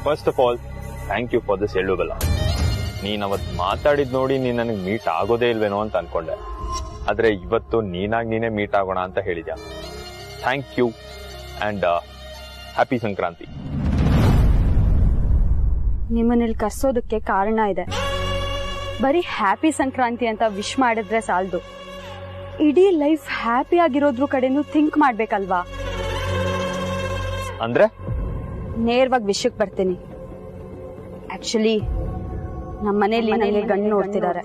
First of all thank you for this ಎಳ್ಳುಗಲ್ಲ. ನೀನ್ ಅವತ್ ಮಾತಾಡಿದ್ ನೋಡಿ ನೀನ್ ನನಗೆ ಮೀಟ್ ಆಗೋದೇ ಇಲ್ವೇನೋ ಅಂತ ಅನ್ಕೊಂಡೆ. ಆದ್ರೆ ಇವತ್ತು ನೀನಾಗಿ ನೀನೇ ಮೀಟ್ ಆಗೋಣ ಅಂತ ಹೇಳಿದ್ಯಾ. Thank you and happy Sankranti. ನಿಮ್ಮನ್ನಿಲ್ಲಿ ಕರ್ಸೋದಕ್ಕೆ ಕಾರಣ ಇದೆ. ಬರೀ ಹ್ಯಾಪಿ ಸಂಕ್ರಾಂತಿ ಅಂತ ವಿಶ್ ಮಾಡಿದ್ರೆ ಸಾಲದು, ಇಡೀ ಲೈಫ್ ಹ್ಯಾಪಿ ಆಗಿರೋದ್ರ ಕಡೆನೂ ಥಿಂಕ್ ಮಾಡ್ಬೇಕಲ್ವಾ? ಅಂದ್ರೆ ನೇರವಾಗಿ ವಿಷಯಕ್ಕೆ ಬರ್ತೀನಿ. ಆಕ್ಚುಲಿ ನಮ್ಮ ಮನೇಲಿ ನನಗೆ ಗಂಡು ನೋಡ್ತಿದ್ದಾರೆ.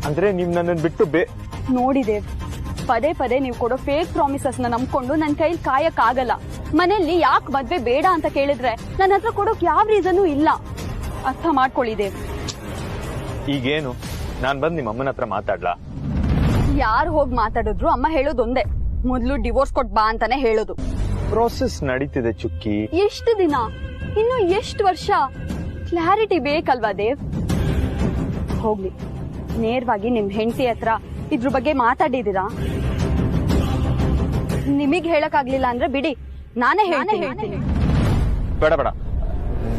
ಅಂದ್ರೆ ನೀವ್ ನನ್ನನ್ನು ಬಿಟ್ಟು ನೋಡಿದೆ, ಪದೇ ಪದೇ ನೀವು ಕೊಡೋ ಫೇಕ್ ಪ್ರಾಮಿಸಸ್ ನ ನಂಬ್ಕೊಂಡು ನನ್ನ ಕೈಲಿ ಕಾಯಕ್ ಆಗಲ್ಲ. ಮನೆಯಲ್ಲಿ ಯಾಕೆ ಮದ್ವೆ ಬೇಡ ಅಂತ ಕೇಳಿದ್ರೆ ನನ್ನ ಹತ್ರ ಕೊಡೋಕ್ ಯಾವ ರೀಸನ್ ಇಲ್ಲ. ಅರ್ಥ ಮಾಡ್ಕೊಳ್ಳಿದೆ. ಈಗೇನು ನಾನ್ ಬಂದ್ ನಿಮ್ಮ ಅಮ್ಮನ ಹತ್ರ ಮಾತಾಡ್ಲಾ? ಯಾರು ಹೋಗಿ ಮಾತಾಡಿದ್ರು ಅಮ್ಮ ಹೇಳೋದೊಂದೇ, ಮೊದ್ಲು ಡಿವೋರ್ಸ್ ಕೊಟ್ ಬಾ ಅಂತಾನೆ ಹೇಳೋದು. ಪ್ರೋಸೆಸ್ ನಡೀತಿದೆ ಚುಕ್ಕಿ. ಎಷ್ಟು ದಿನ, ಇನ್ನು ಎಷ್ಟು ವರ್ಷ? ಕ್ಲಾರಿಟಿ ಬೇಕಲ್ವಾ ದೇವ್? ಹೋಗ್ಲಿ, ನೇರವಾಗಿ ನಿಮ್ ಹೆಂಡತಿ ಹತ್ರ ಇದ್ರ ಬಗ್ಗೆ ಮಾತಾಡಿದೀರಾ? ನಿಮಗ್ ಹೇಳಕ್ ಆಗ್ಲಿಲ್ಲ ಅಂದ್ರೆ ಬಿಡಿ, ನಾನೇ ಹೇಳ್ತೀನಿ. ಬೇಡ ಬೇಡ,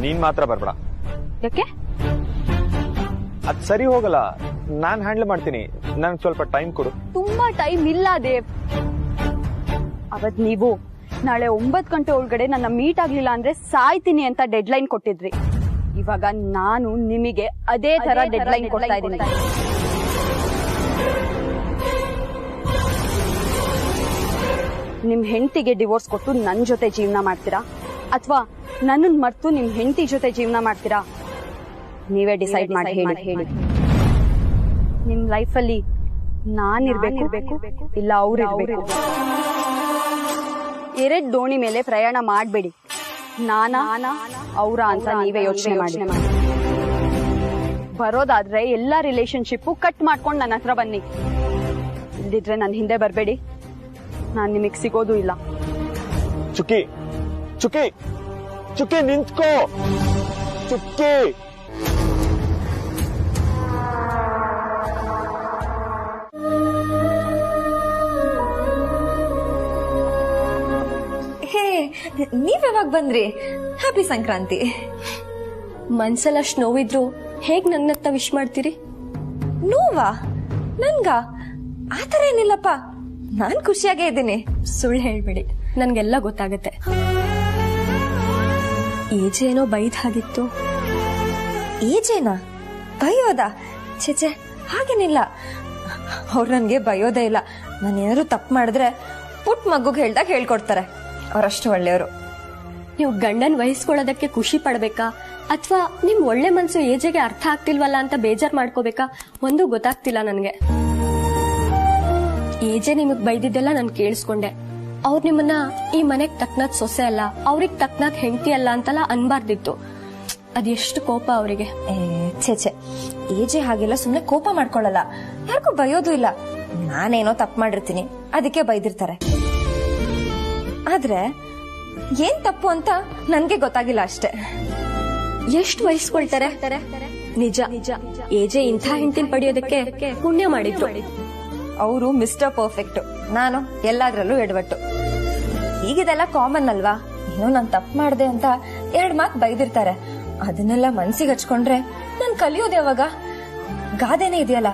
ನೀನ್ ಮಾತ್ರ ಬರ್ಬೇಡ. ಯಾಕೆ? ಅದ್ ಸರಿ ಹೋಗಲ್ಲ, ನಾನ್ ಹ್ಯಾಂಡಲ್ ಮಾಡ್ತೀನಿ. ನನ್ಗೆ ಸ್ವಲ್ಪ ಟೈಮ್ ಕೊಡು. ತುಂಬಾ ಟೈಮ್ ಇಲ್ಲ ದೇವ್. ಅವತ್ ನೀವು ನಾಳೆ 9 ಗಂಟೆ ಒಳಗಡೆ ನನ್ನ ಮೀಟ್ ಆಗ್ಲಿಲ್ಲ ಅಂದ್ರೆ ಸಾಯ್ತೀನಿ ಅಂತ ಡೆಡ್ ಲೈನ್ ಕೊಟ್ಟಿದ್ರಿ. ಇವಾಗ ನಾನು ನಿಮಗೆ ಅದೇ ತರ ಡೆಡ್ ಲೈನ್ ಕೊಡ್ತಾ ಇದ್ದೀನಿ. ನಿಮ್ ಹೆಂಡತಿಗೆ ಡಿವೋರ್ಸ್ ಕೊಟ್ಟು ನನ್ ಜೊತೆ ಜೀವನ ಮಾಡ್ತೀರಾ ಅಥವಾ ನನ್ನನ್ ಮರ್ತು ನಿಮ್ ಹೆಂಡತಿ ಜೊತೆ ಜೀವನ ಮಾಡ್ತೀರಾ? ನೀವೇ ಡಿಸೈಡ್ ಮಾಡಿ ಹೇಳಿ. ನಿಮ್ ಲೈಫಲ್ಲಿ ನಾನಿರ್ಬೇಕು ಇಲ್ಲ ಅವ್ರಿರ್ಬೇಕು? ಎರಡ್ ದೋಣಿ ಮೇಲೆ ಪ್ರಯಾಣ ಮಾಡಬೇಡಿ. ನಾನಾ ಅವ್ರ ಅಂತ ನೀವೇ ಯೋಚನೆ ಮಾಡಿ. ಬರೋದಾದ್ರೆ ಎಲ್ಲಾ ರಿಲೇಶನ್ಶಿಪ್ ಕಟ್ ಮಾಡ್ಕೊಂಡು ನನ್ನ ಹತ್ರ ಬನ್ನಿ. ಇಲ್ದಿದ್ರೆ ನನ್ನ ಹಿಂದೆ ಬರಬೇಡಿ, ನಾನ್ ನಿಮಗ್ ಸಿಗೋದು ಇಲ್ಲ. ಚುಕ್ಕಿ ಚುಕ್ಕಿ ಚುಕ್ಕಿ ನಿಂತ್ಕೋ. ಚುಕ್ಕಿ ನೀವ್ ಯಾವಾಗ ಬಂದ್ರಿ? ಹ್ಯಾಪಿ ಸಂಕ್ರಾಂತಿ. ಮನ್ಸಲ್ಲ ಅಷ್ಟು ನೋವಿದ್ರು ಹೇಗ್ ನನ್ನತ್ತ ವಿಶ್ ಮಾಡ್ತೀರಿ? ನೋವಾ? ನನ್ಗ ಆತರ ಏನಿಲ್ಲಪ್ಪ, ನಾನ್ ಖುಷಿಯಾಗೇ ಇದ್ದೀನಿ. ಸುಳ್ಳು ಹೇಳ್ಬೇಡಿ, ನನ್ಗೆಲ್ಲ ಗೊತ್ತಾಗತ್ತೆ. ಏಜೇನೋ ಬೈದ್ ಹಾಗಿತ್ತು. ಏಜೇನಾ ಬೈಯೋದ? ಛೆ, ಹಾಗೇನಿಲ್ಲ. ಅವ್ರು ನನ್ಗೆ ಬೈಯೋದೇ ಇಲ್ಲ. ನಾನೇನಾದ್ರು ತಪ್ಪು ಮಾಡಿದ್ರೆ ಪುಟ್ ಮಗುಗ್ ಹೇಳ್ದಾಗ ಹೇಳ್ಕೊಡ್ತಾರೆ. ಅವರಷ್ಟು ಒಳ್ಳೆಯವರು. ನೀವು ಗಂಡನ್ ವಹಿಸ್ಕೊಳ್ಳೋದಕ್ಕೆ ಖುಷಿ ಪಡ್ಬೇಕಾ ಅಥವಾ ನಿಮ್ ಒಳ್ಳೆ ಮನ್ಸು ಏಜೆಗೆ ಅರ್ಥ ಆಗ್ತಿಲ್ವಲ್ಲ ಅಂತ ಬೇಜಾರ್ ಮಾಡ್ಕೋಬೇಕಾ? ಒಂದು ಗೊತ್ತಾಗ್ತಿಲ್ಲ ನನ್ಗೆ. ಏಜೆ ನಿಮಗ್ ಬೈದಿದ್ದೆಲ್ಲ ನಾನ್ ಕೇಳಿಸ್ಕೊಂಡೆ. ಅವ್ರು ನಿಮ್ಮನ್ನ ಈ ಮನೆಗ್ ತಕ್ನಾದ್ ಸೊಸೆ ಅಲ್ಲ, ಅವ್ರಿಗ್ ತಕ್ನಾದ್ ಹೆಂಡತಿ ಅಲ್ಲ ಅಂತೆಲ್ಲ ಅನ್ಬಾರ್ದಿತ್ತು. ಅದೆಷ್ಟು ಕೋಪ ಅವರಿಗೆ. ಛೆ, ಏಜೆ ಹಾಗೆಲ್ಲ ಸುಮ್ನೆ ಕೋಪ ಮಾಡ್ಕೊಳ್ಳಲ್ಲ, ಯಾರಿಗೂ ಬೈಯೋದು ಇಲ್ಲ. ನಾನೇನೋ ತಪ್ಪು ಮಾಡಿರ್ತೀನಿ, ಅದಕ್ಕೆ ಬೈದಿರ್ತಾರೆ. ಆದ್ರೆ ಏನ್ ತಪ್ಪು ಅಂತ ನನ್ಗೆ ಗೊತ್ತಾಗಿಲ್ಲ ಅಷ್ಟೇ. ಎಷ್ಟು ವಹಿಸ್ಕೊಳ್ತಾರೆ? ನಿಜ, ಏಜೆ ಇಂಥ ಹೆಂಡತಿನ ಪಡೆಯೋದಕ್ಕೆ ಪುಣ್ಯ ಮಾಡಿದ್ರು. ಅವರು ಮಿಸ್ಟರ್ ಪರ್ಫೆಕ್ಟ್, ನಾನು ಎಲ್ಲಾದ್ರಲ್ಲೂ ಎಡವಟ್ಟು. ಈಗಿದೆಲ್ಲ ಕಾಮನ್ ಅಲ್ವಾ? ಏನೋ ನಾನ್ ತಪ್ಪು ಮಾಡ್ದೆ ಅಂತ 2 ಮಾತು ಬೈದಿರ್ತಾರೆ. ಅದನ್ನೆಲ್ಲ ಮನ್ಸಿಗೆ ಹಚ್ಕೊಂಡ್ರೆ ನಾನ್ ಕಲಿಯೋದು ಯಾವಾಗ? ಗಾದೆನೇ ಇದೆಯಲ್ಲ,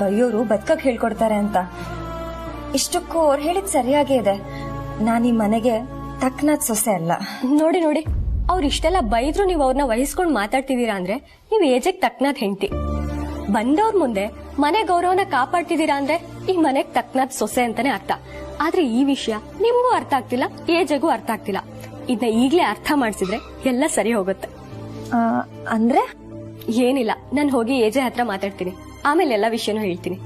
ಬೈಯೋರು ಬದುಕಕ್ ಹೇಳ್ಕೊಡ್ತಾರೆ ಅಂತ. ಇಷ್ಟಕ್ಕೂ ಅವ್ರು ಹೇಳಿದ್ ಸರಿಯಾಗೇ ಇದೆ. ನಾನ್ ಈ ಮನೆಗೆ ತಕ್ನಾದ್ ಸೊಸೆ ಅಲ್ಲ. ನೋಡಿ, ಅವ್ರು ಇಷ್ಟೆಲ್ಲ ಬೈದ್ರು ನೀವು ಅವ್ರನ್ನ ವಹಿಸ್ಕೊಂಡ್ ಮಾತಾಡ್ತಿದೀರಾ ಅಂದ್ರೆ ನೀವ್ ಏಜೆಗ್ ತಕ್ನಾದ್ ಹೆಂಡತಿ. ಬಂದವ್ರ ಮುಂದೆ ಮನೆ ಗೌರವನ ಕಾಪಾಡ್ತಿದೀರಾ ಅಂದ್ರೆ ಈ ಮನೆಗ್ ತಕ್ನಾದ್ ಸೊಸೆ ಅಂತಾನೆ ಅರ್ಥ. ಆದ್ರೆ ಈ ವಿಷಯ ನಿಮ್ಗೂ ಅರ್ಥ ಆಗ್ತಿಲ್ಲ, ಏಜೆಗೂ ಅರ್ಥ ಆಗ್ತಿಲ್ಲ. ಇದನ್ನ ಈಗ್ಲೇ ಅರ್ಥ ಮಾಡ್ಸಿದ್ರೆ ಎಲ್ಲ ಸರಿ ಹೋಗುತ್ತೆ. ಅಂದ್ರೆ ಏನಿಲ್ಲ, ನಾನ್ ಹೋಗಿ ಏಜೆ ಹತ್ರ ಮಾತಾಡ್ತೀನಿ, ಆಮೇಲೆ ಎಲ್ಲಾ ವಿಷಯನೂ ಹೇಳ್ತೀನಿ.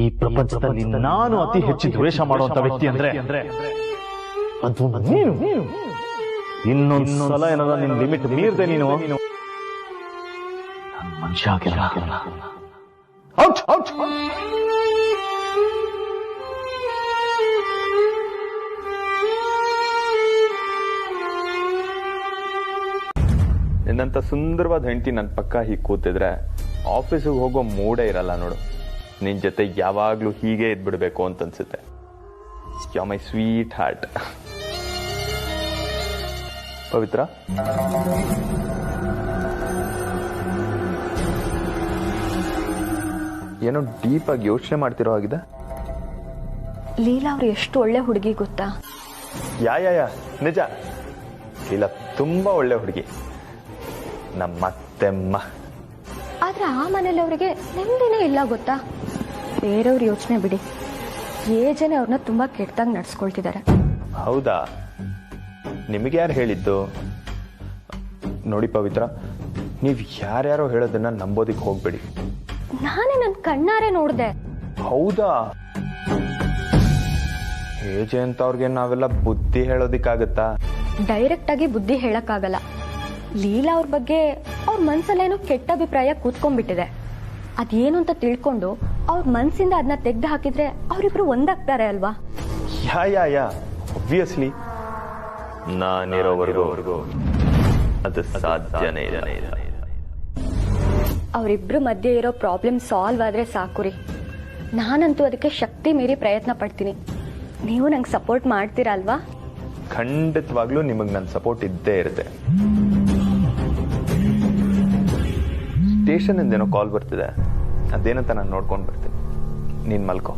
ಈ ಪ್ರಪಂಚದಲ್ಲಿ ನಾನು ಅತಿ ಹೆಚ್ಚು ದ್ವೇಷ ಮಾಡುವಂತ ವ್ಯಕ್ತಿ ಅಂದ್ರೆ ಅದು ನೀನು. ಇನ್ನೊಂದ್ಸಲ ಏನಾದ ನಿನ್ ಲಿಮಿಟ್ ಮೀರ್ದೆ ನೀನು ಮನುಷ್ಯ ಆಗಿಲ್ಲ. Out out. ನಿನ್ನಂತ ಸುಂದರವಾದ ಹೆಂಡತಿ ನನ್ನ ಪಕ್ಕ ಹೀಗೆ ಕೂತಿದ್ರೆ ಆಫೀಸಿಗೆ ಹೋಗೋ ಮೂಡೇ ಇರಲ್ಲ ನೋಡು. ನಿನ್ ಜೊತೆ ಯಾವಾಗ್ಲೂ ಹೀಗೆ ಇದ್ಬಿಡ್ಬೇಕು ಅಂತ ಅನ್ಸುತ್ತೆ. You my sweetheart. Pavitra, ಏನೋ ಡೀಪ್ ಆಗಿ ಯೋಚನೆ ಮಾಡ್ತಿರೋ ಆಗಿದೆ. ಲೀಲಾ ಅವ್ರು ಎಷ್ಟು ಒಳ್ಳೆ ಹುಡುಗಿ ಗೊತ್ತಾ? ಯಾ ನಿಜ. ಇಲ್ಲ, ತುಂಬಾ ಒಳ್ಳೆ ಹುಡುಗಿ, ನಮ್ಮತ್ತೆಮ್ಮ. ಆದ್ರೆ ಆ ಮನೇಲಿ ಅವರಿಗೆ ನೆಮ್ಮದಿನೇ ಇಲ್ಲ ಗೊತ್ತಾ? ಬೇರೆಯವ್ರ ಯೋಚನೆ ಬಿಡಿ, ಏಜನೆ ಅವ್ರನ್ನ ತುಂಬಾ ಕೆಟ್ಟದಾಗಿ ನಡ್ಸ್ಕೊಳ್ತಿದ್ದಾರೆ. ಹೌದಾ? ನಿಮಗೆ ಯಾರು ಹೇಳಿದ್ದು? ನೋಡಿ ಪವಿತ್ರ, ನೀವ್ ಯಾರ್ಯಾರೋ ಹೇಳೋದನ್ನ ನಂಬೋದಿಕ್ ಹೋಗ್ಬೇಡಿ. ನಾನೇ ನನ್ ಕಣ್ಣಾರೆ ನೋಡ್ದೆ. ಹೌದಾ? ಏಜೆ ಅಂತ ಅವ್ರಿಗೆ ನಾವೆಲ್ಲ ಬುದ್ಧಿ ಹೇಳೋದಿಕ್ಕಾಗತ್ತಾ? ಡೈರೆಕ್ಟ್ ಆಗಿ ಬುದ್ಧಿ ಹೇಳಕ್ಕಾಗಲ್ಲ. ಲೀಲಾ ಅವ್ರ ಬಗ್ಗೆ ಅವ್ರ ಮನ್ಸಲ್ಲೇನೋ ಕೆಟ್ಟ ಅಭಿಪ್ರಾಯ ಕೂತ್ಕೊಂಡ್ಬಿಟ್ಟಿದೆ. ಅದೇನು ಅಂತ ತಿಳ್ಕೊಂಡು ಅವ್ರ ಮನ್ಸಿಂದ ಅದನ್ನ ತೆಗ್ದು ಹಾಕಿದ್ರೆ ಅವರಿಬ್ರು ಒಂದಾಗ್ತಾರೆ ಅಲ್ವಾ? ಯಾ ಒಬ್ವಿಯಸ್ಲಿ. ನಾನಿರೋವರೆಗೂ ಅದು ಸಾಧ್ಯನೇ ಇಲ್ಲ. ಅವರಿಬ್ರು ಮಧ್ಯೆ ಇರೋ ಪ್ರಾಬ್ಲಮ್ ಸಾಲ್ವ್ ಆದ್ರೆ ಸಾಕು ರೀ. ನಾನಂತೂ ಅದಕ್ಕೆ ಶಕ್ತಿ ಮೀರಿ ಪ್ರಯತ್ನ ಪಡ್ತೀನಿ. ನೀವು ನಂಗೆ ಸಪೋರ್ಟ್ ಮಾಡ್ತೀರಾ ಅಲ್ವಾ? ಖಂಡಿತವಾಗ್ಲೂ ನಿಮಗ್ ನನ್ನ ಸಪೋರ್ಟ್ ಇದ್ದೇ ಇರುತ್ತೆ. ಸ್ಟೇಷನ್ ಇಂದೇನೋ ಕಾಲ್ ಬರ್ತಿದೆ, ಅದೇನಂತ ನಾನು ನೋಡ್ಕೊಂಡು ಬರ್ತೀನಿ. ನೀನ್ ಮಲ್ಕೋ.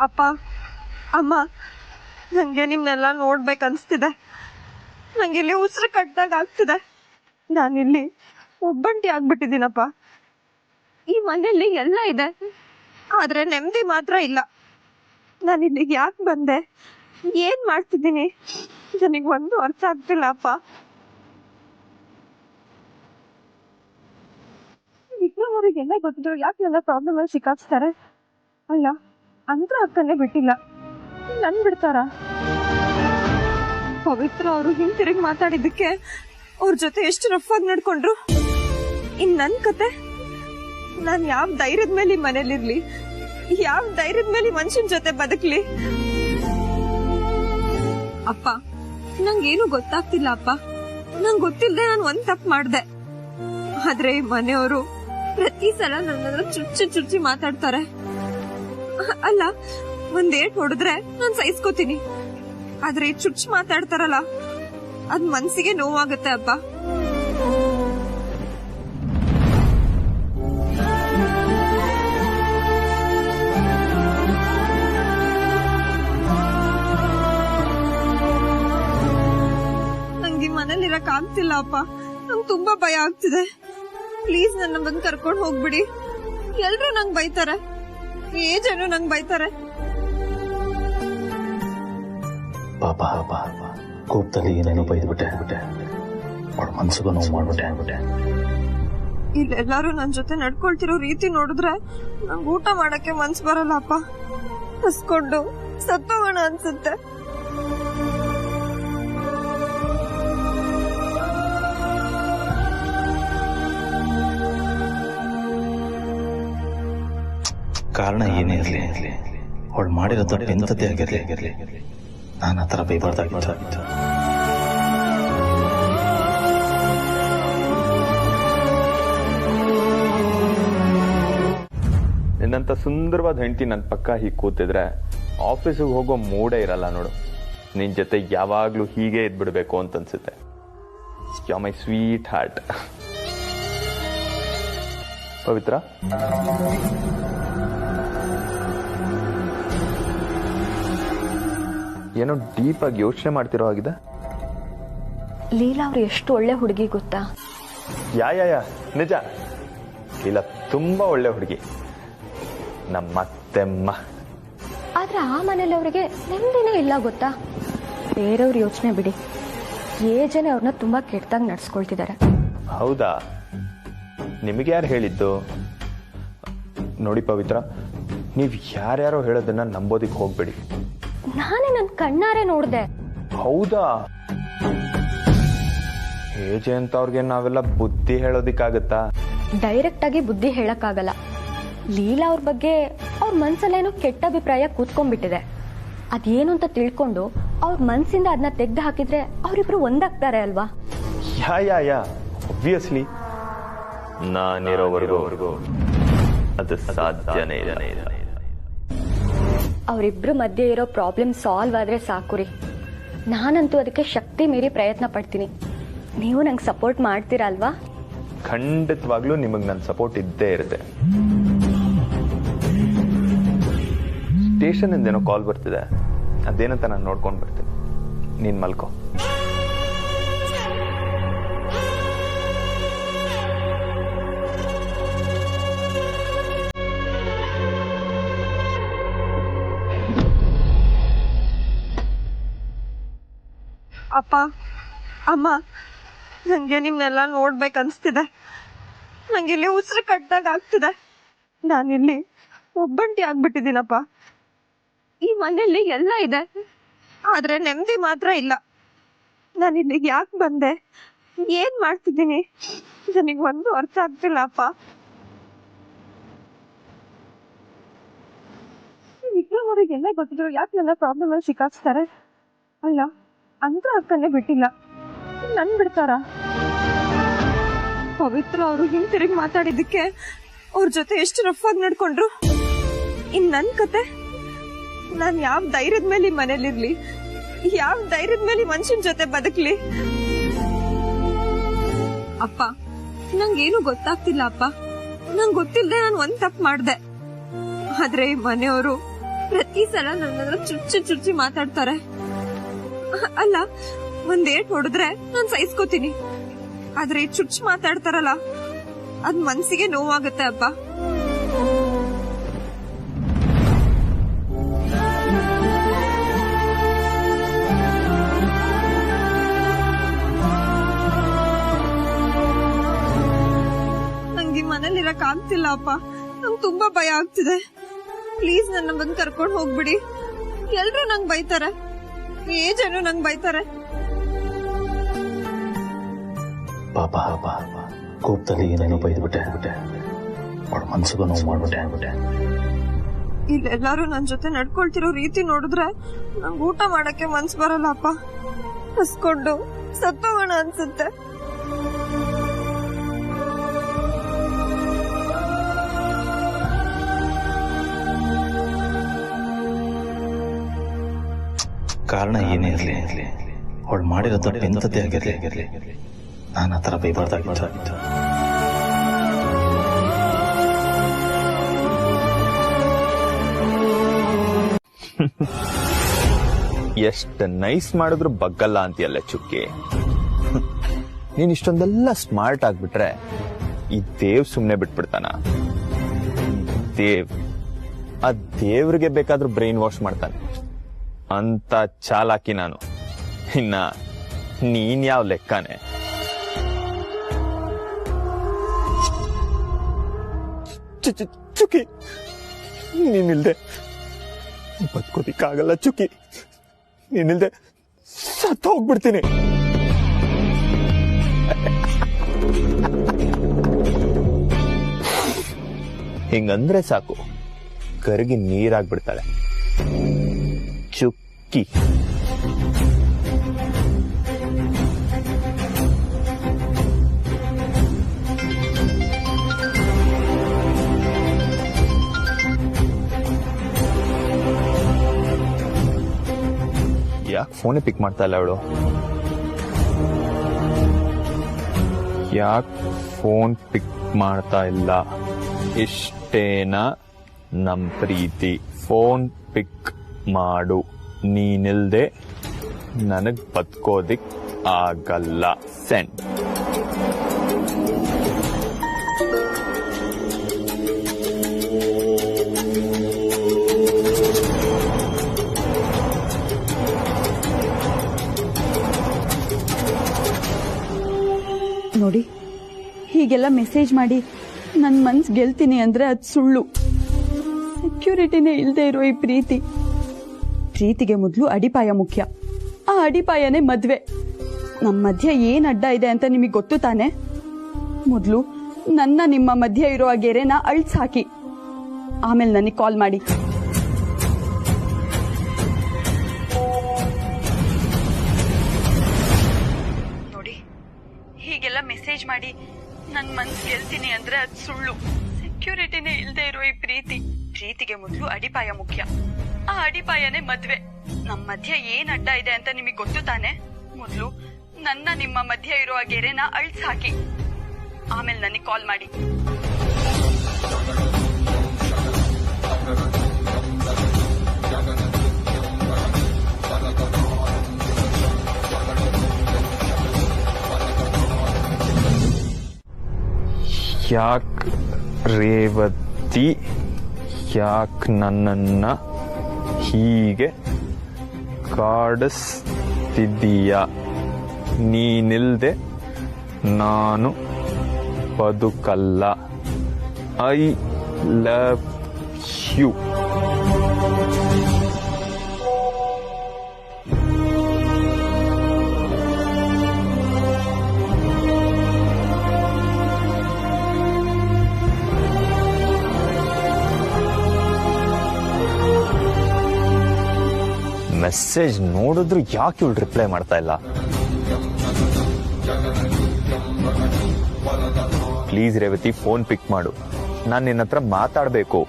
ಅಪ್ಪ, ಅಮ್ಮ, ನಂಗೆ ನಿಮ್ನೆಲ್ಲ ನೋಡ್ಬೇಕನ್ಸ್ತಿದೆ. ನಂಗಿಲ್ಲಿ ಉಸಿರು ಕಟ್ಟಾಗ ಆಗ್ತಿದೆ. ನಾನಿಲ್ಲಿ ಒಬ್ಬಂಟಿ ಆಗ್ಬಿಟ್ಟಿದ್ದೀನಪ್ಪ. ಈ ಮನೆಯಲ್ಲಿ ಎಲ್ಲ ಇದೆ, ಆದ್ರೆ ನೆಮ್ಮದಿ ಮಾತ್ರ ಇಲ್ಲ. ನಾನಿಲ್ಲಿಗೆ ಯಾಕೆ ಬಂದೆ, ಏನ್ ಮಾಡ್ತಿದ್ದೀನಿ, ನನಗೆ ಒಂದು ಅರ್ಥ ಆಗ್ತಿಲ್ಲ ಅಪ್ಪ. ವಿಕ್ರಮ್ ಅವರಿಗೆಲ್ಲ ಗೊತ್ತಿದ್ರು ಯಾಕೆ ಎಲ್ಲ ಪ್ರಾಬ್ಲಮ್ ಅಲ್ಲಿ ಸಿಕ್ಕಾಕ್ಸ್ತಾರೆ? ಅಲ್ಲ, ಅಂತ ಅಕ್ಕನ್ನೇ ಬಿಟ್ಟಿಲ್ಲ, ನನ್ ಬಿಡ್ತಾರ? ಪವಿತ್ರ ಅವರು ಹಿಂತಿರುಗಿ ಮಾತಾಡಿದ್ದಕ್ಕೆ ಅವ್ರ ಜೊತೆ ಎಷ್ಟು ರಫ್ ಆಗಿ ನಡ್ಕೊಂಡ್ರು. ಇನ್ ನನ್ ಕತೆ, ನಾನ್ ಯಾವ ಧೈರ್ಯದ ಮೇಲೆ ಈ ಮನೇಲಿರ್ಲಿ, ಯಾವ ಧೈರ್ಯದ ಮೇಲೆ ಮನುಷ್ಯನ್ ಜೊತೆ ಬದುಕ್ಲಿ? ಅಪ್ಪ, ನಂಗೇನು ಗೊತ್ತಾಗ್ತಿಲ್ಲ ಅಪ್ಪ. ನಂಗ್ ಗೊತ್ತಿಲ್ಲದೆ ನಾನು ಒಂದ್ ತಪ್ಪು ಮಾಡ್ದೆ. ಆದ್ರೆ ಈ ಮನೆಯವರು ಪ್ರತಿ ಸಲ ನನ್ನ ಚುಚ್ಚಿ ಮಾತಾಡ್ತಾರೆ. ಅಲ್ಲ, ಒಂದ್ ಏಟ್ ಹೊಡೆದ್ರೆ ನಾನ್ ಸಹಿಸ್ಕೋತೀನಿ, ಆದ್ರೆ ಚುಚ್ಚಿ ಮಾತಾಡ್ತಾರಲ್ಲ, ಅದ್ ಮನ್ಸಿಗೆ ನೋವಾಗುತ್ತೆ ಅಪ್ಪ. ನಂಗೆ ಮನೇಲಿರಕ್ ಆಗ್ತಿಲ್ಲ ಅಪ್ಪ. ನಂಗೆ ತುಂಬಾ ಭಯ ಆಗ್ತಿದೆ. ಪ್ಲೀಸ್ ನನ್ನ ಬಂದ್ ಕರ್ಕೊಂಡ್ ಹೋಗ್ಬಿಡಿ. ಎಲ್ರು ನಂಗ್ ಬೈತಾರೆ, ಏಜನು ನಂಗ್ ಬೈತಾರೆ. ಪಾಪ ಕೋಪದಲ್ಲಿ ಏನೇನೋ ಬೈದ್ಬಿಟ್ಟೆ, ಅವಳ ಮನ್ಸಿಗೂ ನೋವು ಮಾಡ್ಬಿಟ್ಟೆ. ಇಲ್ಲೆಲ್ಲಾರು ನನ್ ಜೊತೆ ನಡ್ಕೊಳ್ತಿರೋ ರೀತಿ ನೋಡಿದ್ರೆ ನಂಗ್ ಊಟ ಮಾಡಕ್ಕೆ ಮನ್ಸ್ ಬರಲ್ಲ ಅಪ್ಪ. ಹಸ್ಕೊಂಡು ಸತ್ತೋಗೋಣ ಅನ್ಸುತ್ತೆ. ಕಾರಣ ಏನೇ ಇರಲಿ, ಅವಳು ಮಾಡಿರೋ ತಪ್ಪು ಎಂಥದ್ದೇ ಆಗಿರಲಿ, ನಾನು ಆ ಥರ ಬೈಬಾರ್ದಾಗಿತ್ತು. ನಿನ್ನಂತ ಸುಂದರವಾದ ಹೆಂಡತಿ ನನ್ನ ಪಕ್ಕ ಹೀಗೆ ಕೂತಿದ್ರೆ ಆಫೀಸಿಗೆ ಹೋಗೋ ಮೂಡೇ ಇರಲ್ಲ ನೋಡು. ನಿನ್ ಜೊತೆ ಯಾವಾಗ್ಲೂ ಹೀಗೆ ಇದ್ಬಿಡ್ಬೇಕು ಅಂತ ಅನ್ಸುತ್ತೆ. You my sweetheart. Pavitra, ಏನೋ ಡೀಪ್ ಆಗಿ ಯೋಚನೆ ಮಾಡ್ತಿರೋ ಆಗಿದೆ. ಲೀಲಾ ಅವ್ರು ಎಷ್ಟು ಒಳ್ಳೆ ಹುಡುಗಿ ಗೊತ್ತಾ? ಯಾ ನಿಜ. ಇಲ್ಲ, ತುಂಬಾ ಒಳ್ಳೆ ಹುಡುಗಿ, ನಮ್ಮತ್ತೆಮ್ಮ. ಆದ್ರೆ ಆ ಮನೇಲಿ ಅವರಿಗೆ ನೆಮ್ಮದಿನೇ ಇಲ್ಲ ಗೊತ್ತಾ? ಬೇರೆಯವ್ರ ಯೋಚನೆ ಬಿಡಿ, ಏಜನೆ ಅವ್ರನ್ನ ತುಂಬಾ ಕೆಟ್ಟದಾಗಿ ನಡ್ಸ್ಕೊಳ್ತಿದ್ದಾರೆ. ಹೌದಾ? ನಿಮಗೆ ಯಾರು ಹೇಳಿದ್ದು? ನೋಡಿ ಪವಿತ್ರ, ನೀವ್ ಯಾರ್ಯಾರೋ ಹೇಳೋದನ್ನ ನಂಬೋದಿಕ್ ಹೋಗ್ಬೇಡಿ. ನಾನೇ ನನ್ ಕಣ್ಣಾರೆ ನೋಡ್ದೆ. ಹೌದಾ? ಏಜೆ ಅಂತ ಅವ್ರಿಗೆ ನಾವೆಲ್ಲ ಬುದ್ಧಿ ಹೇಳೋದಿಕ್ಕಾಗತ್ತಾ? ಡೈರೆಕ್ಟ್ ಆಗಿ ಬುದ್ಧಿ ಹೇಳಕ್ಕಾಗಲ್ಲ. ಲೀಲಾ ಅವ್ರ ಬಗ್ಗೆ ಅವ್ರ ಅವ್ರ ಮನ್ಸಲ್ಲೇನೋ ಕೆಟ್ಟ ಅಭಿಪ್ರಾಯ ಕೂತ್ಕೊಂಡ್ಬಿಟ್ಟಿದೆ. ಅದೇನು ಅಂತ ತಿಳ್ಕೊಂಡು ಅವ್ರ ಮನ್ಸಿಂದ ಅದನ್ನ ತೆಗ್ದು ಹಾಕಿದ್ರೆ ಅವರಿಬ್ರು ಒಂದಾಗ್ತಾರೆ ಅಲ್ವಾ? ಯಾ ಒಬ್ವಿಯಸ್ಲಿ ನಾನಿರೋವರೆಗೂ ಅದು ಸಾಧ್ಯನೇ ಇಲ್ಲ. ಅವರಿಬ್ರು ಮಧ್ಯೆ ಇರೋ ಪ್ರಾಬ್ಲಮ್ ಸಾಲ್ವ್ ಆದ್ರೆ ಸಾಕು ರೀ. ನಾನಂತೂ ಅದಕ್ಕೆ ಶಕ್ತಿ ಮೀರಿ ಪ್ರಯತ್ನ ಪಡ್ತೀನಿ. ನೀವು ನಂಗೆ ಸಪೋರ್ಟ್ ಮಾಡ್ತೀರಾ ಅಲ್ವಾ? ಖಂಡಿತವಾಗ್ಲೂ ನಿಮಗೆ ನನ್ನ ಸಪೋರ್ಟ್ ಇದ್ದೇ ಇರುತ್ತೆ. ಸ್ಟೇಷನ್ ಇಂದೇನೋ ಕಾಲ್ ಬರ್ತಿದೆ, ಅದೇನಂತ ನಾನು ನೋಡ್ಕೊಂಡು ಬರ್ತೀನಿ. ನೀನ್ ಮಲ್ಕೋ. ಅಪ್ಪ ಅಮ್ಮ, ನಂಗೆ ನಿಮ್ನೆಲ್ಲ ನೋಡ್ಬೇಕನ್ಸ್ತಿದೆ. ನಂಗೆ ಇಲ್ಲಿ ಉಸಿರು ಕಟ್ಟಾಗ ಆಗ್ತಿದೆ. ನಾನಿಲ್ಲಿ ಒಬ್ಬಂಟಿ ಆಗ್ಬಿಟ್ಟಿದ್ದೀನಪ್ಪ. ಈ ಮನೆಯಲ್ಲಿ ಎಲ್ಲ ಇದೆ, ಆದ್ರೆ ನೆಮ್ಮದಿ ಮಾತ್ರ ಇಲ್ಲ. ನಾನಿಲ್ಲಿಗೆ ಯಾಕೆ ಬಂದೆ, ಏನ್ ಮಾಡ್ತಿದ್ದೀನಿ, ನನಗೆ ಒಂದು ಅರ್ಥ ಆಗ್ತಿಲ್ಲ ಅಪ್ಪ. ವಿಕ್ರಮ್ ಅವರಿಗೆಲ್ಲ ಗೊತ್ತಿದ್ರು ಯಾಕೆ ನನ್ನ ಪ್ರಾಬ್ಲಮ್ ಅಲ್ಲಿ ಸಿಕ್ಕಾಕ್ಸ್ತಾರೆ? ಅಲ್ಲ, ಅಂತ ಅಕ್ಕನೇ ಬಿಟ್ಟಿಲ್ಲ, ನನ್ ಬಿಡ್ತಾರ? ಪವಿತ್ರ ಅವರು ಹಿಂತಿರುಗಿ ಮಾತಾಡಿದ್ದಕ್ಕೆ ಅವ್ರ ಜೊತೆ ಎಷ್ಟು ರಫ್ ಆಗಿ ನಡ್ಕೊಂಡ್ರು. ಇನ್ ನನ್ ಕತೆ, ನಾನ್ ಯಾವ ಧೈರ್ಯದ ಮೇಲೆ ಈ ಮನೇಲಿರ್ಲಿ, ಯಾವ ಧೈರ್ಯದ ಮೇಲೆ ಮನುಷ್ಯನ್ ಜೊತೆ ಬದುಕ್ಲಿ? ಅಪ್ಪ, ನಂಗೇನು ಗೊತ್ತಾಗ್ತಿಲ್ಲ ಅಪ್ಪ. ನಂಗ್ ಗೊತ್ತಿಲ್ಲದೆ ನಾನು ಒಂದ್ ತಪ್ಪು ಮಾಡ್ದೆ. ಆದ್ರೆ ಈ ಮನೆಯವರು ಪ್ರತಿ ಸಲ ನನ್ನ ಚುಚ್ಚಿ ಮಾತಾಡ್ತಾರೆ. ಅಲ್ಲ, ಒಂದ್ ಏಟ್ ಹೊಡೆದ್ರೆ ನಾನ್ ಸಹಿಸ್ಕೋತೀನಿ, ಆದ್ರೆ ಚುಚ್ಚು ಮಾತಾಡ್ತಾರಲ್ಲ, ಅದ್ ಮನ್ಸಿಗೆ ನೋವಾಗುತ್ತೆ ಅಪ್ಪ. ನಂಗೆ ಮನೇಲಿರಕ್ ಆಗ್ತಿಲ್ಲ ಅಪ್ಪ. ನಂಗೆ ತುಂಬಾ ಭಯ ಆಗ್ತಿದೆ. ಪ್ಲೀಸ್ ನನ್ನ ಬಂದ್ ಕರ್ಕೊಂಡ್ ಹೋಗ್ಬಿಡಿ. ಎಲ್ರು ನಂಗ್ ಬೈತಾರೆ, ಜನ ನಂಗ್ ಬೈತಾರೆ. ಪಾಪ ಕೋಪದಲ್ಲಿ ಏನೇನೋ ಬೈದ್ಬಿಟ್ಟೆ, ಅವಳ ಮನ್ಸಿಗೂ ನೋವು ಮಾಡ್ಬಿಟ್ಟೆ. ಇಲ್ಲೆಲ್ಲಾರು ನನ್ ಜೊತೆ ನಡ್ಕೊಳ್ತಿರೋ ರೀತಿ ನೋಡಿದ್ರೆ ನಂಗ್ ಊಟ ಮಾಡಕ್ಕೆ ಮನ್ಸ್ ಬರಲ್ಲ ಅಪ್ಪ. ಹಸ್ಕೊಂಡು ಸತ್ತೋಗೋಣ ಅನ್ಸುತ್ತೆ. ಕಾರಣ ಏನೇ ಇರಲಿ, ಅವಳು ಮಾಡಿರೋ ತಪ್ಪು ಎಂಥದ್ದೇ ಆಗಿರ್ಲಿ, ನಾನು ಆ ಥರ ಬೈಬಾರ್ದಾಗಿತ್ತು. ಎಷ್ಟು ನೈಸ್ ಮಾಡಿದ್ರು ಬಗ್ಗಲ್ಲ ಅಂತೀಯಲ್ಲ ಚುಕ್ಕಿ. ನೀನ್ ಇಷ್ಟೊಂದೆಲ್ಲ ಸ್ಮಾರ್ಟ್ ಆಗ್ಬಿಟ್ರೆ ಈ ದೇವ್ ಸುಮ್ನೆ ಬಿಟ್ಬಿಡ್ತಾನ? ಆ ದೇವ್ರಿಗೆ ಬೇಕಾದ್ರೂ ಬ್ರೈನ್ ವಾಶ್ ಮಾಡ್ತಾನೆ ಅಂತ ಚಾಲಾಕಿ ನಾನು. ಇನ್ನ ನೀನ್ ಯಾವ ಲೆಕ್ಕನೆ? ಚುಕ್ಕಿ, ನೀನಿಲ್ದೆ ಬದುಕೋದಿಕ್ಕಾಗಲ್ಲ ಚುಕ್ಕಿ. ನೀನಿಲ್ದೆ ಸತ್ತ ಹೋಗ್ಬಿಡ್ತೀನಿ. ಹಿಂಗಂದ್ರೆ ಸಾಕು, ಕರಗಿ ನೀರಾಗ್ಬಿಡ್ತಾಳೆ ಚುಕ್ಕಿ. ಯಾಕೆ ಫೋನೇ ಪಿಕ್ ಮಾಡ್ತಾ ಇಲ್ಲ ಅವಳು? ಯಾಕೆ ಫೋನ್ ಪಿಕ್ ಮಾಡ್ತಾ ಇಲ್ಲ? ಇಷ್ಟೇನಾ ನಮ್ ಪ್ರೀತಿ? ಫೋನ್ ಪಿಕ್ ಮಾಡು. ನೀನಿಲ್ದೆ ನನಗ್ ಬದುಕೋದಿಕ್ ಆಗಲ್ಲ. ಸೆಂಡ್. ನೋಡಿ, ಹೀಗೆಲ್ಲ ಮೆಸೇಜ್ ಮಾಡಿ ನನ್ನ ಮನ್ಸ್ ಗೆಲ್ತೀನಿ ಅಂದ್ರೆ ಅದು ಸುಳ್ಳು. ಸೆಕ್ಯೂರಿಟಿನೇ ಇಲ್ಲದೆ ಇರೋ ಈ ಪ್ರೀತಿಗೆ ಮೊದಲು ಅಡಿಪಾಯ ಮುಖ್ಯ. ಆ ಅಡಿಪಾಯನೇ ಮದ್ವೆ. ನಮ್ಮ ಮಧ್ಯೆ ಏನ್ ಅಡ್ಡ ಇದೆ ಅಂತ ನಿಮಗೆ ಗೊತ್ತು ತಾನೆ? ಮೊದಲು ನನ್ನ ನಿಮ್ಮ ಮಧ್ಯೆ ಇರೋ ಆ ಗೆರೆನ ಅಳ್ಸ್ ಹಾಕಿ. ಆಮೇಲೆ ನನಗೆ ಕಾಲ್ ಮಾಡಿ. ನೋಡಿ, ಹೀಗೆಲ್ಲ ಮೆಸೇಜ್ ಮಾಡಿ ನನ್ ಮನ್ಸ್ ಗೆಲ್ತೀನಿ ಅಂದ್ರೆ ಅದ್ ಸುಳ್ಳು. ಸೆಕ್ಯೂರಿಟಿನೇ ಇಲ್ದೇ ಇರೋ ಈ ಪ್ರೀತಿಗೆ ಮೊದಲು ಅಡಿಪಾಯ ಮುಖ್ಯ. ಆ ಅಡಿಪಾಯನೇ ಮದ್ವೆ. ನಮ್ ಮಧ್ಯ ಏನ್ ಅಡ್ಡ ಇದೆ ಅಂತ ನಿಮಗೆ ಗೊತ್ತು ತಾನೆ? ಮೊದಲು ನನ್ನ ನಿಮ್ಮ ಮಧ್ಯ ಇರುವ ಗೆರೆನ ಅಳ್ಸ್ ಹಾಕಿ, ಆಮೇಲೆ ನನಗೆ ಕಾಲ್ ಮಾಡಿ. ಯಾಕ್ ರೇವತಿ, ಯಾಕ್ ನನ್ನನ್ನ ಹೀಗೆ ಕಾಡಿಸ್ತಿದ್ದೀಯ? ನೀನಿಲ್ದೆ ನಾನು ಬದುಕಲ್ಲ. I love you. ಮೆಸೇಜ್ ನೋಡಿದ್ರು ಯಾಕೆ ಇವಳು ರಿಪ್ಲೈ ಮಾಡ್ತಾ ಇಲ್ಲ? ಪ್ಲೀಸ್ ರೇವತಿ, ಫೋನ್ ಪಿಕ್ ಮಾಡು. ನಾನು ನಿನ್ನ ಹತ್ರ ಮಾತಾಡ್ಬೇಕು.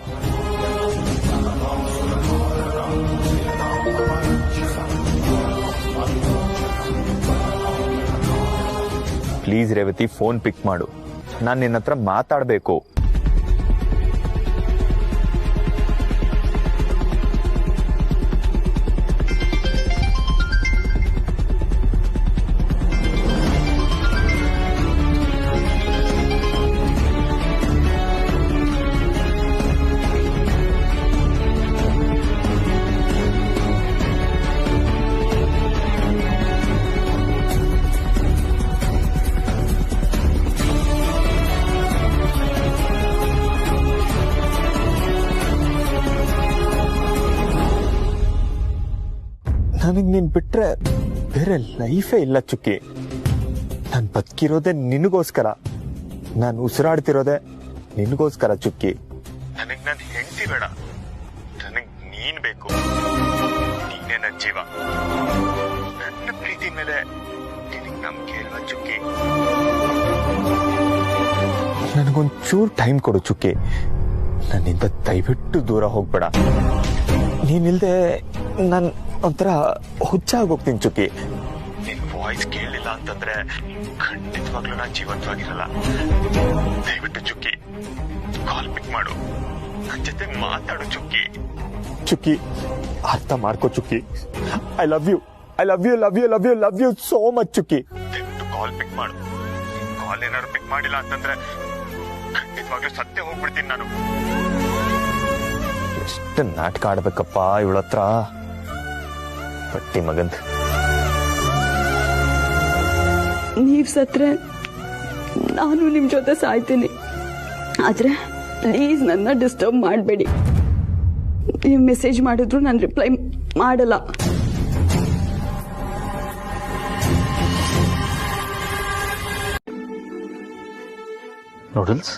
ಪ್ಲೀಸ್ ರೇವತಿ, ಫೋನ್ ಪಿಕ್ ಮಾಡು. ನಾನು ನಿನ್ನ ಹತ್ರ ಮಾತಾಡ್ಬೇಕು. ನನಗ್ ನೀನ್ ಬಿಟ್ರೆ ಬೇರೆ ಲೈಫೇ ಇಲ್ಲ ಚುಕ್ಕಿ. ನಾನ್ ಬದುಕಿರೋದೆ ನಿನಗೋಸ್ಕರ, ನಾನು ಉಸಿರಾಡ್ತಿರೋದೆ ನಿನಗೋಸ್ಕರ ಚುಕ್ಕಿ. ನನಗ್ ನನ್ ಹೆಂಡತಿ ಬೇಡ, ನನಗ್ ನೀನ್ ಬೇಕು. ನೀನೇ ನನ್ನ ಜೀವ. ನನ್ನ ಪ್ರೀತಿ ಮೇಲೆ ನಿನಗ್ ನಂಬಿಕೆ ಇಲ್ವಾ ಚುಕ್ಕಿ? ನನಗೊಂಚೂರು ಟೈಮ್ ಕೊಡು ಚುಕ್ಕಿ. ನನ್ನಿಂದ ದಯವಿಟ್ಟು ದೂರ ಹೋಗ್ಬೇಡ. ನೀನಿಲ್ದೆ ನಾನ್ ಒಂಥರ ಹುಚ್ಚಾಗೋಗ್ತೀನಿ ಚುಕ್ಕಿ. ನಿನ್ ವಾಯ್ಸ್ ಕೇಳಲಿಲ್ಲ ಅಂತಂದ್ರೆ ಖಂಡಿತವಾಗ್ಲೂ ನಾನು ಜೀವಂತವಾಗಿರಲ್ಲ. ದಯವಿಟ್ಟು ಚುಕ್ಕಿ ಕಾಲ್ ಪಿಕ್ ಮಾಡು, ನನ್ ಜೊತೆ ಮಾತಾಡು ಚುಕ್ಕಿ. ಚುಕ್ಕಿ, ಅರ್ಥ ಮಾಡ್ಕೋ Chukki. I love you, I love you, love you, love you, love you so much Chukki. ದಯವಿಟ್ಟು ಕಾಲ್ ಪಿಕ್ ಮಾಡು. ಕಾಲ್ ಏನಾದ್ರು ಪಿಕ್ ಮಾಡಿಲ್ಲ ಅಂತಂದ್ರೆ ಖಂಡಿತವಾಗ್ಲೂ ಸತ್ಯ ಹೋಗ್ಬಿಡ್ತೀನಿ ನಾನು. ಎಷ್ಟು ನಾಟಕ ಆಡ್ಬೇಕಪ್ಪ ಇವಳ ಹತ್ರ, ಪಟ್ಟಿ ಮಗಂದ್. ನೀವ್ ಸತ್ರೆ ನಾನು ನಿಮ್ ಜೊತೆ ಸಾಯ್ತೀನಿ. ಆದ್ರೆ ಪ್ಲೀಸ್ ನನ್ನ ಡಿಸ್ಟರ್ಬ್ ಮಾಡಬೇಡಿ. ನೀವು ಮೆಸೇಜ್ ಮಾಡಿದ್ರು ನಾನು ರಿಪ್ಲೈ ಮಾಡಲ್ಲ. ನೂಡಲ್ಸ್,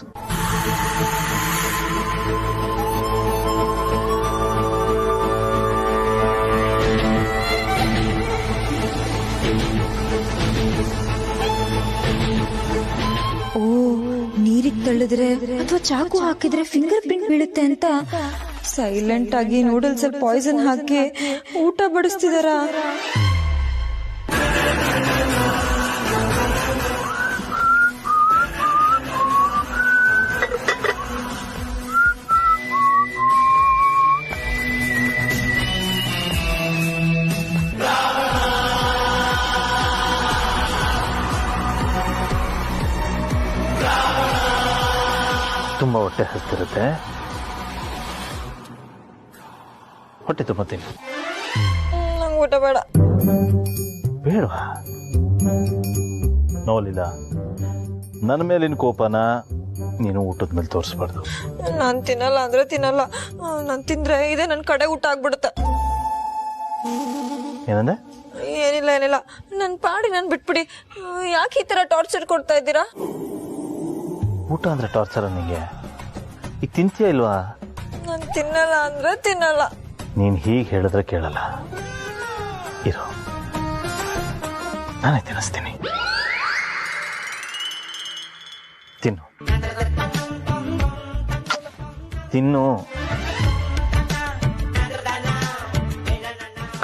ನೀರಿಗೆ ತಳ್ಳಿದ್ರೆ ಅಥವಾ ಚಾಕು ಹಾಕಿದ್ರೆ ಫಿಂಗರ್ ಪ್ರಿಂಟ್ ಬೀಳುತ್ತೆ ಅಂತ ಸೈಲೆಂಟ್ ಆಗಿ ನೂಡಲ್ಸ್ ಅಲ್ಲಿ ಪಾಯ್ಸನ್ ಹಾಕಿ ಊಟ ಬಡಿಸ್ತಿದಾರ. ತುಂಬಾ ಹೊಟ್ಟೆ ಹಸ್ತಿರುತ್ತೆ. ಹೊಟ್ಟೆ ತುಂಬತೀನಿ. ನಂಗೆ ಊಟ ಬೇಡ. ಬೇಡವಾ? ನೋಲಿಲ್ಲ, ನನ್ನ ಮೇಲಿನ ಕೋಪನ ನೀನು ಊಟದ ಮೇಲೆ ತೋರಿಸ್ಬಾರ್ದು. ನಾನ್ ತಿನ್ನಲ್ಲ ಅಂದ್ರೆ ತಿನ್ನಲ್ಲ. ನಾನ್ ತಿಂದ್ರೆ ಇದೇ ನನ್ ಕಡೆ ಊಟ ಆಗ್ಬಿಡುತ್ತೆ. ಏನಂದ್ರೆ? ಏನಿಲ್ಲ ಏನಿಲ್ಲ, ನನ್ ಪಾಡಿ ನನ್ ಬಿಟ್ಬಿಡಿ. ಯಾಕೆ ಈ ತರ ಟಾರ್ಚರ್ ಕೊಡ್ತಾ ಇದ್ದೀರಾ? ಊಟ ಅಂದ್ರೆ ಟಾರ್ಚರ್ ನಿಂಗೆ? ಈಗ ತಿಂತೀಯ ಇಲ್ವಾ? ನಾನ್ ತಿನ್ನಲ್ಲ ಅಂದ್ರೆ ತಿನ್ನಲ್ಲ. ನೀನ್ ಹೀಗೆ ಹೇಳಿದ್ರೆ ಕೇಳಲ್ಲ. ಇರೋ, ನಾನೇ ತಿನ್ನಿಸ್ತೀನಿ. ತಿನ್ನು ತಿನ್ನು.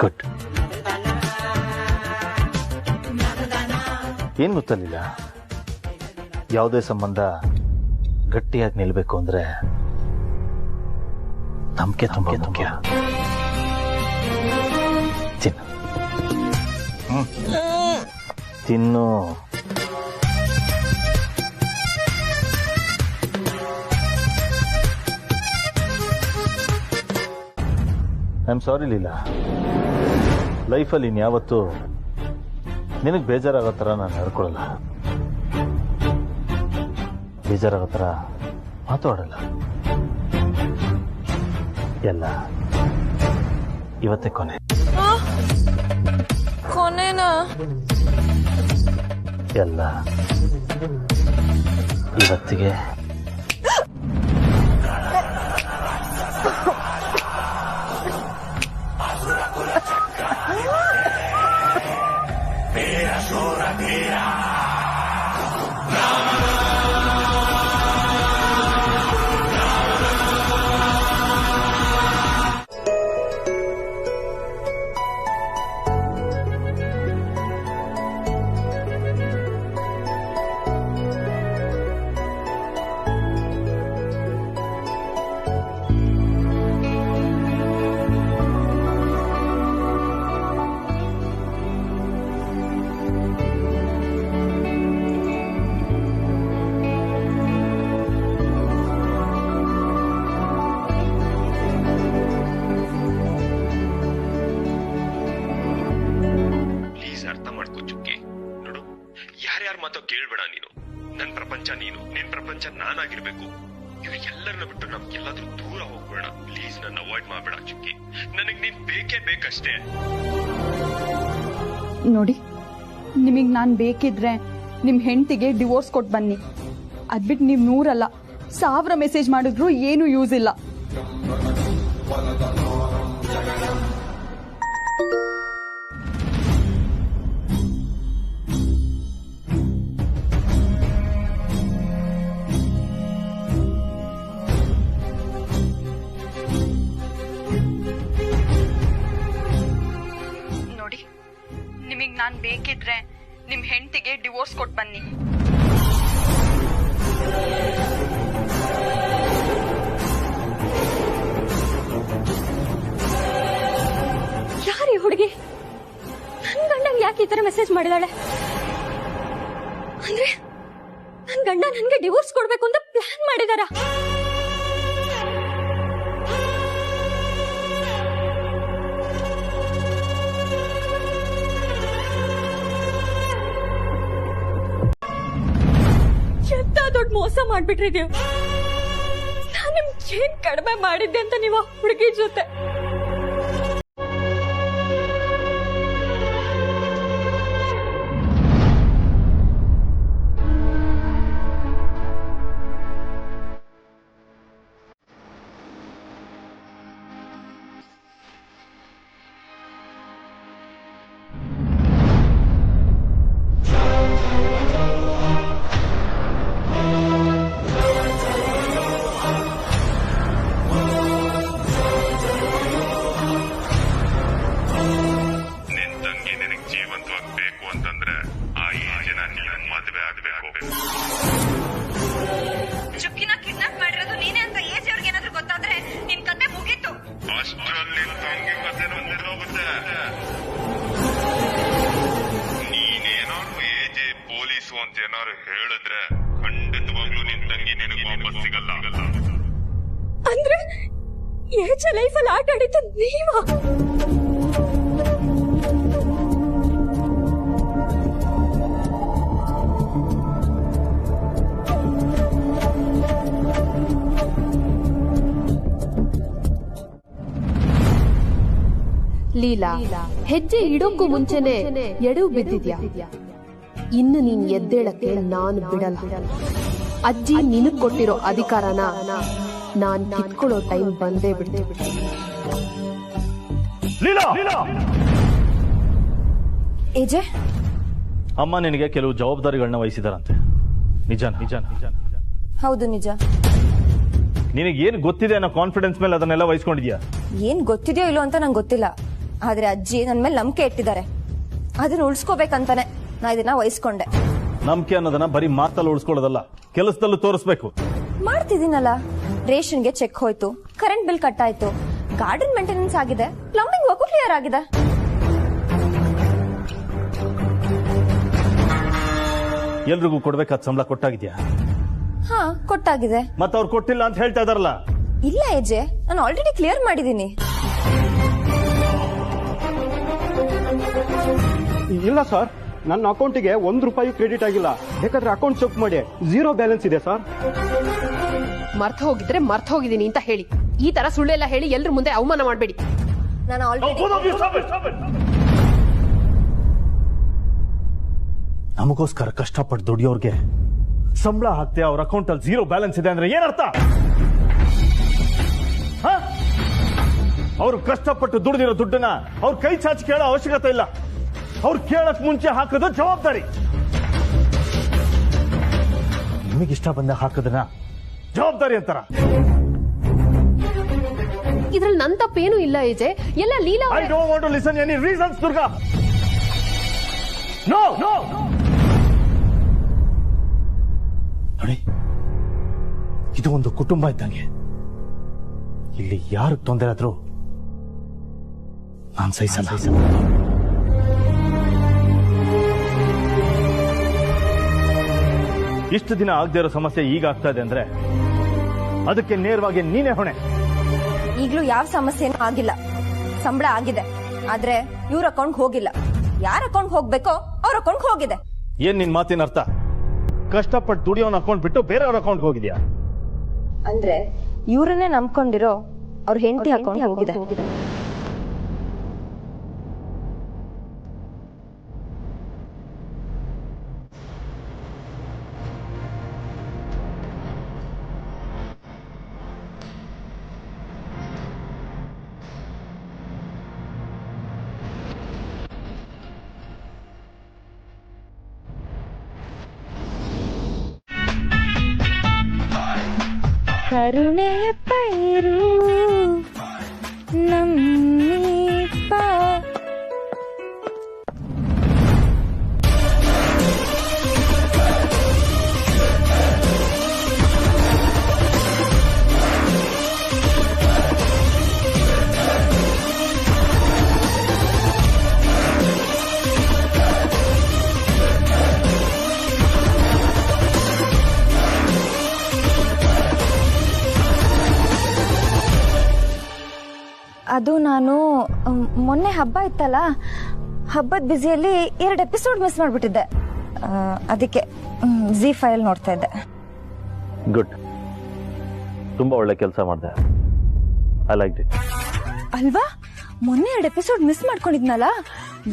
ಗುಡ್. ಏನ್ ಗೊತ್ತಲಿಲ್ಲ, ಯಾವುದೇ ಸಂಬಂಧ ಗಟ್ಟಿಯಾಗಿ ನಿಲ್ಬೇಕು ಅಂದ್ರೆ ನಂಬಿಕೆ ತುಂಬಾ ಮುಖ್ಯ. ತಿನ್ನು. ತಿನ್ನು. ಐ ಆಮ್ ಸಾರಿ ಲೀಲಾ, ಲೈಫಲ್ಲಿ ಇನ್ಯಾವತ್ತೂ ನಿನಗೆ ಬೇಜಾರಾಗೋ ಥರ ನಾನು ನಡ್ಕೊಳ್ಳಲ್ಲ, ಬೇಜಾರಾಗೋ ಥರ ಮಾತಾಡಲ್ಲ. ಎಲ್ಲ ಇವತ್ತೇ ಕೊನೆ. ಕೊನೆನಾ? ಎಲ್ಲ ಇವತ್ತಿಗೆ. ಕೇಳ್ಬೇಡ ನೀನು. ನನ್ ಪ್ರಪಂಚ ನೀನು, ನಿನ್ ಪ್ರಪಂಚ ನಾನಾಗಿರ್ಬೇಕು. ಇವ್ರು ಎಲ್ಲರನ್ನ ಬಿಟ್ಟು ನಮ್ ಎಲ್ಲಾದ್ರೂ ದೂರ ಹೋಗ್ಬೇಡ ಪ್ಲೀಸ್. ನನ್ನ ಅವಾಯ್ಡ್ ಮಾಡ್ಬೇಡ ಚುಕ್ಕಿ. ನನಗ್ ನೀನ್ ಬೇಕೇ ಬೇಕಷ್ಟೇ. ನೋಡಿ, ನಿಮಗ್ ನಾನ್ ಬೇಕಿದ್ರೆ ನಿಮ್ ಹೆಂಡತಿಗೆ ಡಿವೋರ್ಸ್ ಕೊಟ್ಟು ಬನ್ನಿ. ಅದ್ಬಿಟ್ಟು ನೀವ್ 100 ಅಲ್ಲ 1000 ಮೆಸೇಜ್ ಮಾಡಿದ್ರು ಏನು ಯೂಸ್ ಇಲ್ಲ. ನೋಡಿ, ನಿಮಗ್ ನಾನ್ ಬೇಕಿದ್ರೆ ನಿಮ್ ಹೆಂಡತಿಗೆ ಡಿವೋರ್ಸ್ ಕೊಟ್ಟು ಬನ್ನಿ. ಯಾರೀ ಹುಡುಗಿ? ನನ್ ಗಂಡಂಗ್ ಯಾಕೆ ಈ ತರ ಮೆಸೇಜ್ ಮಾಡಿದಾಳೆ? ಅಂದ್ರೆ ನನ್ ಗಂಡ ನನ್ಗೆ ಡಿವೋರ್ಸ್ ಕೊಡ್ಬೇಕು ಅಂತ ಪ್ಲಾನ್ ಮಾಡಿದಾರ? ಎಂತ ದೊಡ್ಡ ಮೋಸ ಮಾಡ್ಬಿಟ್ರಿದೀವ್. ನಾನ್ ನಿಮ್ಗೆ ಏನ್ ಕಡಿಮೆ ಮಾಡಿದ್ದೆ ಅಂತ ನೀವು ಹುಡುಗಿ ಜೊತೆ? ಚುಕ್ಕಿನ ಕಿಡ್ನಾಪ್ ಮಾಡಿರೋದು ನೀನೇ ಅಂತ ಏಜ್ ಅವ್ರಿಗೆ ಏನಾದ್ರೂ ಗೊತ್ತಾದ್ರೆ ನಿನ್ ಕತೆ ಮುಗೀತು. ಅಷ್ಟರಲ್ಲಿ ತಂಗಿ ಕತೆ ಬಂದಿರೋಗುತ್ತೆ. ನೀನೇನಾದ್ರು ಏಜೆ ಪೊಲೀಸು ಅಂತ ಏನಾದ್ರು ಹೇಳಿದ್ರೆ ಖಂಡಿತವಾಗ್ಲೂ ನಿನ್ ತಂಗಿ ನಿನಗೆ ವಾಪಸ್ ಸಿಗಲ್ಲ. ಅಂದ್ರೆ ಏಜ ಲೈಫಲ್ಲಿ ಆಟ ಆಡಿದ್ದು ನೀವಾ? ಲೀಲಾ, ಹೆಜ್ಜೆ ಇಡೋಕ್ಕೂ ಮುಂಚೆನೆ ಎಡವು ಬಿದ್ದಿದ್ಯಾ. ಇನ್ನು ನೀನ್ ಎದ್ದೇಳಕ್ಕೆ ನಾನು ಬಿಡಲ್ಲ. ಅಜ್ಜಿ ನಿನಗ್ ಕೊಟ್ಟಿರೋ ಅಧಿಕಾರನ ನಾನ್ ಕಿತ್ಕೊಳ್ಳೋ ಟೈಮ್ ಬಂದೇ ಬಿಡ್ತು. ಏಜೆ, ಅಮ್ಮ ನಿನಗೆ ಕೆಲವು ಜವಾಬ್ದಾರಿಗಳನ್ನ ವಹಿಸಿದಾರಂತೆ. ನಿಜ ನಿಜ ನಿಜ ಹೌದು ನಿಜ. ನಿನಗೆ ಏನ್ ಗೊತ್ತಿದೆ ಅನ್ನೋ ಕಾನ್ಫಿಡೆನ್ಸ್ ಮೇಲೆ ಅದನ್ನೆಲ್ಲ ವಹಿಸ್ಕೊಂಡಿದ್ಯಾ? ಏನ್ ಗೊತ್ತಿದೆಯೋ ಇಲ್ಲೋ ಅಂತ ನಂಗೆ ಗೊತ್ತಿಲ್ಲ, ಆದ್ರೆ ಅಜ್ಜಿ ನನ್ ಮೇಲೆ ನಂಬಿಕೆ ಇಟ್ಟಿದ್ದಾರೆ. ಅದನ್ನ ಉಳಿಸ್ಕೋಬೇಕಂತಾನೆ ನಾ ಇದನ್ನ ವಹಿಸ್ಕೊಂಡೆ. ನಂಬಿಕೆ ಅನ್ನೋದನ್ನ ಬರೀ ಮಾತಲ್ಲಿ ಉಳಿಸ್ಕೊಳ್ಳೋದಲ್ಲ, ಕೆಲಸದಲ್ಲೂ ತೋರಿಸ್ಬೇಕು. ಮಾಡ್ತಿದ್ದೀನಲ್ಲ. ರೇಷನ್ಗೆ ಚೆಕ್ ಹೋಯ್ತು, ಕರೆಂಟ್ ಬಿಲ್ ಕಟ್ ಆಯ್ತು, ಗಾರ್ಡನ್ ಮೇಂಟೆನೆನ್ಸ್ ಆಗಿದೆ, ಪ್ಲಂಬಿಂಗ್ ವರ್ಕು ಕ್ಲಿಯರ್ ಆಗಿದೆ. ಎಲ್ರಿಗೂ ಕೊಡ್ಬೇಕಾದ ಸಂಬಳ ಕೊಟ್ಟಾಗಿದ್ಯಾ? ಹಾ, ಕೊಟ್ಟಾಗಿದೆ. ಮತ್ತೆ ಅವ್ರು ಕೊಟ್ಟಿಲ್ಲ ಅಂತ ಹೇಳ್ತಾ ಇದಾರಲ್ಲ? ಇಲ್ಲ ಏಜೆ, ನಾನು ಆಲ್ರೆಡಿ ಕ್ಲಿಯರ್ ಮಾಡಿದ್ದೀನಿ. ಇಲ್ಲ ಸರ್, ನನ್ನ ಅಕೌಂಟಿಗೆ ₹1 ಕ್ರೆಡಿಟ್ ಆಗಿಲ್ಲ. ಬೇಕಾದ್ರೆ ಅಕೌಂಟ್ ಚೆಕ್ ಮಾಡಿ, 0 ಬ್ಯಾಲೆನ್ಸ್ ಇದೆ ಸರ್. ಮರ್ತ ಹೋಗಿದ್ರೆ ಮರ್ತ ಹೋಗಿದ್ದೀನಿ ಅಂತ ಹೇಳಿ. ಈ ತರ ಸುಳ್ಳೆಲ್ಲ ಹೇಳಿ ಎಲ್ರ ಮುಂದೆ ಅವಮಾನ ಮಾಡಬೇಡಿ. ನಾನು ಆಲ್ರೆಡಿ ನಮಗೋಸ್ಕರ ಕಷ್ಟಪಟ್ಟು ದುಡಿಯೋರ್ಗೆ ಸಂಬಳ ಹಾಕ್ತೆ ಅವ್ರ ಅಕೌಂಟ್ ಅಲ್ಲಿ 0 ಬ್ಯಾಲೆನ್ಸ್ ಇದೆ ಅಂದ್ರೆ ಏನರ್ಥ? ಅವ್ರು ಕಷ್ಟಪಟ್ಟು ದುಡಿದಿರೋ ದುಡ್ಡನ್ನ ಅವ್ರ ಕೈ ಚಾಚಿ ಕೇಳೋ ಅವಶ್ಯಕತೆ ಇಲ್ಲ. ಅವ್ರು ಕೇಳಕ್ ಮುಂಚೆ ಹಾಕೋದು ಜವಾಬ್ದಾರಿ. ನಿಮಗಿಷ್ಟ ಬಂದ ಹಾಕೋದನ್ನ ಜವಾಬ್ದಾರಿ ಅಂತಾರ. ಇದ್ರಲ್ಲಿ ನನ್ ತಪ್ಪೇನು ಇಲ್ಲ ಏಜೆ, ಎಲ್ಲ ಲೀಲಾ. I don't want to listen any reasons Durga. No no ನೋಡಿ, ಇದು ಒಂದು ಕುಟುಂಬ ಇದ್ದಂಗೆ. ಇಲ್ಲಿ ಯಾರು ತೊಂದರೆ ಆದ್ರೂ ನಾನು ಸಹಿಸಲ್ಲ. ಇಷ್ಟು ದಿನ ಆಗದೆ ಇರೋ ಸಮಸ್ಯೆ ಈಗ ಆಗ್ತಾ ಇದೆ ಅಂದ್ರೆ ಅದಕ್ಕೆ ನೇರವಾಗಿ ನೀನೇ ಹೊಣೆ. ಈಗಲೂ ಯಾವ ಸಮಸ್ಯೆನೂ ಆಗಿಲ್ಲ. ಸಂಬಳ ಆಗಿದೆ, ಆದ್ರೆ ಇವ್ರ ಅಕೌಂಟ್ ಹೋಗಿಲ್ಲ. ಯಾರ ಅಕೌಂಟ್ ಹೋಗ್ಬೇಕೋ ಅವ್ರ ಅಕೌಂಟ್ ಹೋಗಿದೆ. ಏನ್ ನಿನ್ ಮಾತಿನ ಅರ್ಥ? ಕಷ್ಟಪಟ್ಟು ದುಡಿಯೋನ್ ಅಕೌಂಟ್ ಬಿಟ್ಟು ಬೇರೆಯವ್ರ ಅಕೌಂಟ್ ಹೋಗಿದ್ಯಾ? ಅಂದ್ರೆ ಇವ್ರನ್ನೇ ನಂಬ್ಕೊಂಡಿರೋ ಅವ್ರ ಹೆಂಡತಿ ಅಕೌಂಟ್ ಹೋಗಿದೆ. ಕರುಣೆಯ ಪೈರು ನಮ್ಮೀಪ. ಅದು ನಾನು ಮೊನ್ನೆ ಹಬ್ಬ ಇತ್ತಲ್ಲ, ಹಬ್ಬದ ಬ್ಯುಸಿಯಲ್ಲಿ 2 ಎಪಿಸೋಡ್ ಮಿಸ್ ಮಾಡ್ಬಿಟ್ಟಿದ್ದೆ. ಅದಕ್ಕೆ ZEE5 ನೋಡ್ತಾ ಇದ್ದೆ. ಗುಡ್, ತುಂಬಾ ಒಳ್ಳೆ ಕೆಲಸ ಮಾಡಿದೆ. I like it. ಅಲ್ವಾ, ಮೊನ್ನೆ 2 ಎಪಿಸೋಡ್ ಮಿಸ್ ಮಾಡ್ಕೊಂಡಿದ್ನಲ್ಲ,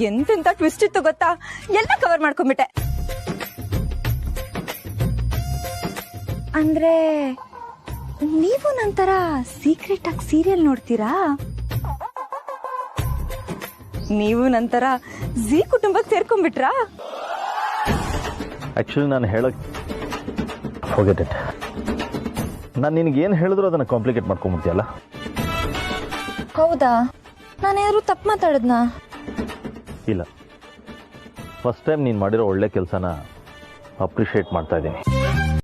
ಎಂತೆಂತ ಟ್ವಿಸ್ಟ್ ಇತ್ತು ಗೊತ್ತಾ? ಎಲ್ಲ ಕವರ್ ಮಾಡ್ಕೊಂಡ್ಬಿಟ್ಟೆ. ಅಂದ್ರೆ ನೀವು ನಂತರ ಸೀಕ್ರೆಟ್ ಆಗಿ ಸೀರಿಯಲ್ ನೋಡ್ತೀರಾ? ನೀವು ನಂತರ ZEE ಕುಟುಂಬಕ್ಕೆ ಸೇರ್ಕೊಂಡ್ಬಿಟ್ರಾ? ಆಕ್ಚುಲಿ ನಾನು ಹೇಳಕ್ ಫಾರ್ಗೆಟ್ ಇಟ್. ನಾನು ನಿನಗೆ ಏನು ಹೇಳಿದ್ರು ಅದನ್ನ ಕಾಂಪ್ಲಿಕೇಟ್ ಮಾಡ್ಕೊಂಡ್ಬಿಡ್ತೀಯಲ್ಲ. ಹೌದಾ? ನಾನೇನಾದ್ರು ತಪ್ಪು ಮಾತಾಡಿದ್ನಾ? ಇಲ್ಲ, ಫಸ್ಟ್ ಟೈಮ್ ನೀನು ಮಾಡಿರೋ ಒಳ್ಳೆ ಕೆಲಸನ ಅಪ್ರಿಷಿಯೇಟ್ ಮಾಡ್ತಾ ಇದ್ದೀನಿ.